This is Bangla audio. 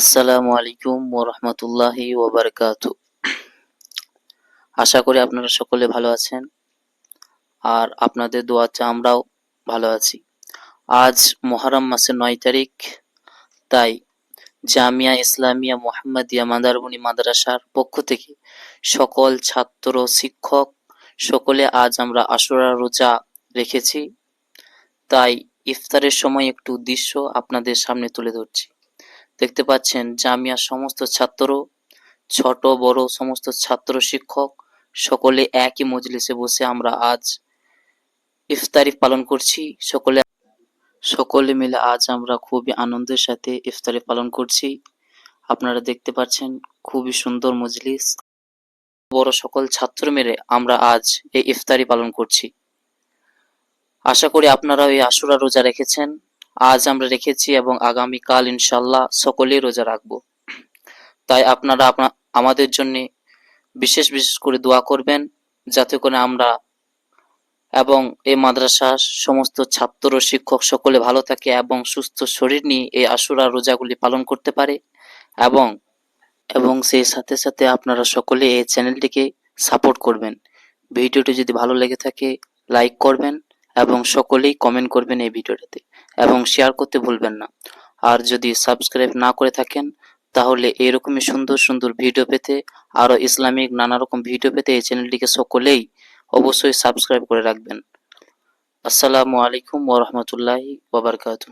আসসালামু আলাইকুম ওয়া রাহমাতুল্লাহি ওয়া বারাকাতুহু। আশা করি আপনারা সকলে ভালো আছেন আর আপনাদের দোয়াতে আমরাও ভালো আছি। আজ মুহররম মাসের ৯ তারিখ, তাই জামিয়া ইসলামিয়া মুহাম্মাদিয়া মাদারবনী মাদ্রাসার পক্ষ থেকে সকল ছাত্র শিক্ষক সকলে আজ আমরা আশুরা রোজা রেখেছি। তাই ইফতারের সময় একটু দৃশ্য আপনাদের সামনে তুলে ধরছি। দেখতে পাচ্ছেন জামিয়ার সমস্ত ছাত্র, ছোট বড় সমস্ত ছাত্র শিক্ষক সকলে একই মজলিসে বসে আমরা আজ ইফতারি পালন করছি। সকলে মিলে আজ আমরা খুবই আনন্দের সাথে ইফতারি পালন করছি। আপনারা দেখতে পাচ্ছেন খুবই সুন্দর মজলিস, বড় সকল ছাত্র মিলে আমরা আজ এই ইফতারি পালন করছি। আশা করি আপনারাও এই আশুরা রোজা রেখেছেন। আজ আমরা রেখেছি এবং আগামীকাল ইনশাল্লাহ সকলেই রোজা রাখবো। তাই আপনারা আমাদের জন্য বিশেষ করে দোয়া করবেন, যাতে করে আমরা এবং এই মাদ্রাসার সমস্ত ছাত্র শিক্ষক সকলে ভালো থাকে এবং সুস্থ শরীর নিয়ে এই আশুরা রোজাগুলি পালন করতে পারে। এবং এবং সেই সাথে সাথে আপনারা সকলে এই চ্যানেলটিকে সাপোর্ট করবেন। ভিডিওটি যদি ভালো লেগে থাকে লাইক করবেন এবং সকলেই কমেন্ট করবেন এই ভিডিওটাতে এবং শেয়ার করতে ভুলবেন না। আর যদি সাবস্ক্রাইব না করে থাকেন তাহলে এরকমই সুন্দর সুন্দর ভিডিও পেতে, আরও ইসলামিক নানা রকম ভিডিও পেতে এই চ্যানেলটিকে সকলেই অবশ্যই সাবস্ক্রাইব করে রাখবেন। আসসালামু আলাইকুম ওয়া রাহমাতুল্লাহি ওয়া বারাকাতুহু।